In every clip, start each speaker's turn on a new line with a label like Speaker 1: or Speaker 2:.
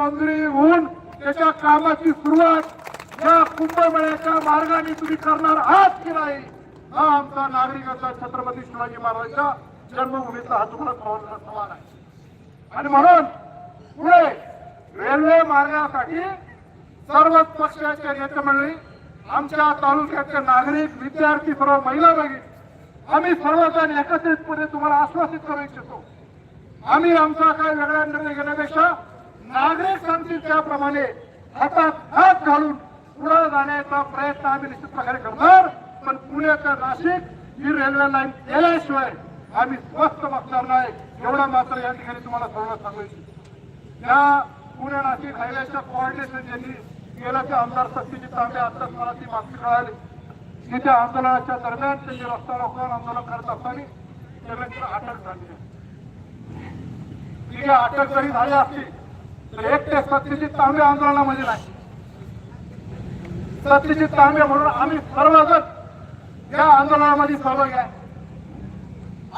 Speaker 1: मंजुरी होऊन त्याच्या कामाची सुरुवात या कुंभमेळ्याच्या मार्गाने तुम्ही करणार आहात की नाही, हा आमचा नागरिकांचा छत्रपती शिवाजी महाराजांच्या जन्मभूमीचा हा तुम्हाला सवाल आहे. आणि म्हणून पुढे रेल्वे मार्गासाठी सर्वच पक्षाच्या नेते मंडळी, आमच्या तालुक्याचे नागरिक, विद्यार्थी, सर्व महिला भगिनी, आम्ही सर्वजण एकत्रितपणे तुम्हाला आश्वासित करू इच्छितो. आम्ही आमचा काही वेगळा निर्णय घेण्यापेक्षा नागरिक सांगतील त्याप्रमाणे हातात हात घालून पुढे जाण्याचा प्रयत्न आम्ही निश्चित प्रकारे करणार. पण पुणे ते नाशिक ही रेल्वे लाईन केल्याशिवाय आम्ही स्वस्थ बसणार नाही, एवढा मात्र या ठिकाणी तुम्हाला सर्व सांगू इच्छितो. या पुणे नाशिक हायवेच्या कोऑर्डिनेशन ज्यांनी केलं ते आमदार सतीजी तांबे, आताच मला ती मागणी कळाली की त्या आंदोलनाच्या दरम्यान त्यांनी रस्ता रोखून आंदोलन करत असताना त्यानंतर अटक झाली. ठीक आहे, अटक जरी झाली असती तर एक ते सत्यजित तांबे आंदोलनामध्ये नाही. सत्यजित तांबे म्हणून आम्ही सर्वजण या आंदोलनामध्ये सहभागी आहे.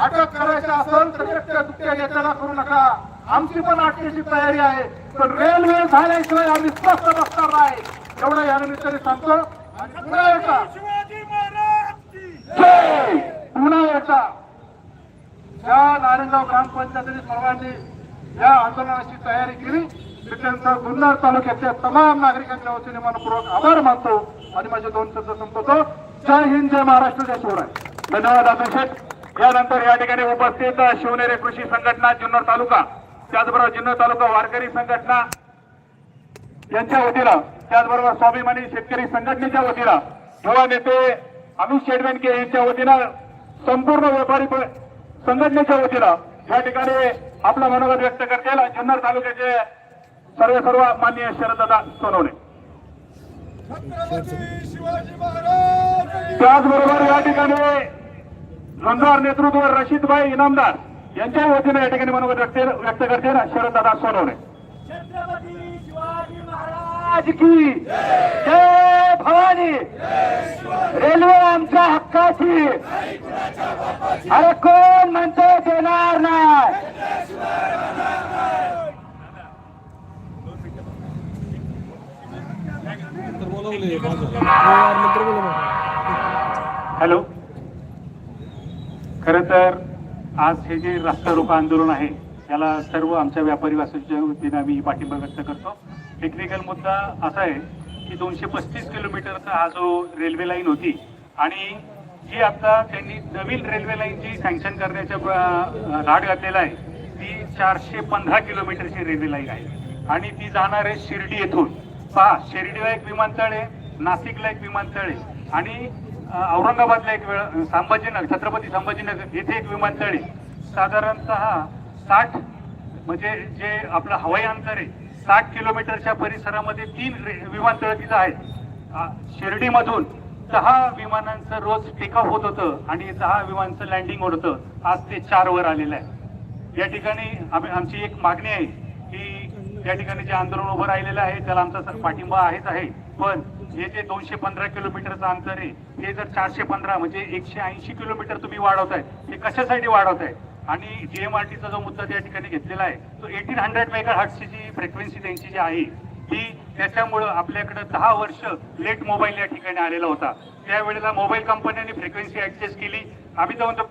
Speaker 1: अटक करायची असेल तर एकट्या दुकट्या नेत्याला करू नका, आमची पण अटकेची तयारी आहे. पण रेल्वे झाल्याशिवाय आम्ही स्वस्थ बसणार नाही, एवढं या निमित्ताने सांगतो. आणि पुन्हा एकदा या नारायणगाव ग्रामपंचायतीने सर्वांनी या आंदोलनाची तयारी केली. मी त्यांचा जुन्नर तालुक्यातल्या तमाम नागरिकांच्या वतीने मनपूर्वक आभार मानतो आणि माझे 2 शब्द संपवतो. जय हिंद, जय महाराष्ट्र, जय शिवराय.
Speaker 2: धन्यवाद अभिषेक. यानंतर या ठिकाणी उपस्थित शिवनेरी कृषी संघटना जुन्नर तालुका, त्याचबरोबर जुन्नर तालुका वारकरी संघटना यांच्या वतीनं, त्याचबरोबर स्वाभिमानी शेतकरी संघटनेच्या वतीनं, युवा नेते अमित शेडवेनके यांच्या वतीनं, संपूर्ण व्यापारी संघटनेच्या वतीनं या ठिकाणी आपलं मनोगत व्यक्त करतील जुन्नर तालुक्याचे सर्व माननीय शरददादा सोनवणे. त्याचबरोबर या ठिकाणी जुन्नर नेतृत्व रशीदभाई इनामदार यांच्या वतीने या ठिकाणी मनोगत व्यक्त करतील शरददादा सोनवणे.
Speaker 3: छत्रपती शिवाजी महाराज की जय भवानी. रेल्वे आमच्या हक्काची, अरे कोण म्हणतो देणार नाही.
Speaker 2: हॅलो. खरं तर आज हे जे रस्ता रोको आंदोलन आहे याला सर्व आमच्या व्यापारी वासियांच्या वतीने आम्ही पाठिंबा व्यक्त करतो. टेक्निकल मुद्दा असा आहे की 235 किलोमीटरचा हा जो रेल्वे लाईन होती आणि जी आता त्यांनी नवीन रेल्वे लाईन जी सँक्शन करण्याचा राड घातलेला आहे ती 415 किलोमीटरची रेल्वे लाईन आहे आणि ती जाणार आहे शिर्डी येथून. पहा, शिर्डीला एक विमानतळ आहे, नाशिकला एक विमानतळ आहे आणि औरंगाबादला एक संभाजीनगर, छत्रपती संभाजीनगर येथे एक विमानतळ आहे. साधारणतः 60 म्हणजे जे आपलं हवाई अंतर आहे 60 किलोमीटरच्या परिसरामध्ये 3 विमानतळ तिथं आहेत. शिर्डीमधून 10 विमानांचं रोज टेकऑफ होत होतं आणि 10 विमानांचं लँडिंग होत होतं. आज ते 4 वर आलेलं आहे. या ठिकाणी आमची एक मागणी आहे की या ठिकाणी जे आंदोलन उभं राहिलेलं आहे त्याला आमचा पाठिंबा आहेच आहे, पण हे जे 215 किलोमीटरचं अंतर आहे हे जर 415 म्हणजे 180 किलोमीटर तुम्ही वाढवताय, हे कशासाठी वाढवताय? आणि जीएमआरटीचा जो मुद्दा त्या ठिकाणी घेतलेला आहे तो 1800 मेगाहर्ट्झची जी फ्रिक्वेन्सी त्यांची जी आहे ती, त्याच्यामुळं आपल्याकडे 10 वर्ष लेट मोबाईल या ठिकाणी आलेला होता. त्यावेळेला मोबाईल कंपन्यांनी फ्रिक्वेन्सी ऍडजस्ट केली. आम्ही तर म्हणतो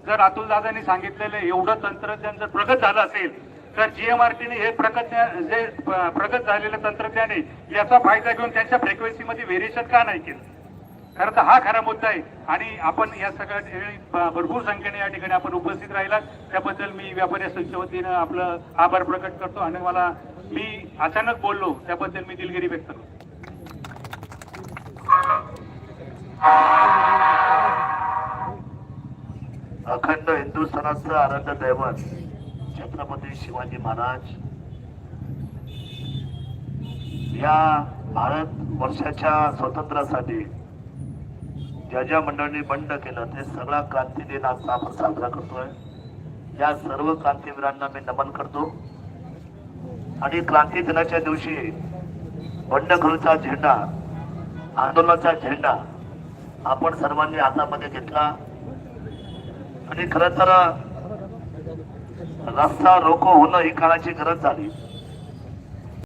Speaker 2: जर अतुल दादांनी सांगितलेलं एवढं तंत्रज्ञान जर प्रगत झालं असेल तर जीएमआरटीने हे प्रगत झालेलं तंत्रज्ञान आहे याचा फायदा घेऊन त्यांच्या फ्रिक्वेन्सीमध्ये व्हेरिएशन का नाही केलं? खरं तर हा खरा मुद्दा आहे आणि आपण या सगळ्या भरपूर संख्येने या ठिकाणी आपण उपस्थित राहिलात त्याबद्दल मी व्यापारी असोसिएशनच्या वतीनं आपलं आभार प्रकट करतो आणि मी अचानक बोललो त्याबद्दल मी दिलगिरी व्यक्त करतो.
Speaker 4: अखंड हिंदुस्थानाचं आराध्य दैवत छत्रपती शिवाजी महाराज या भारत वर्षाच्या स्वातंत्र्यासाठी ज्या ज्या मंडळांनी बंड केलं ते सगळा क्रांती दिन आज आपण साजरा करतोय. या सर्व क्रांतीवीरांना मी नमन करतो आणि क्रांती दिनाच्या दिवशी बंडखोरीचा झेंडा, आंदोलनाचा झेंडा आपण सर्वांनी हातामध्ये घेतला आणि खरं तर रस्ता रोको होणं ही काळाची गरज झाली.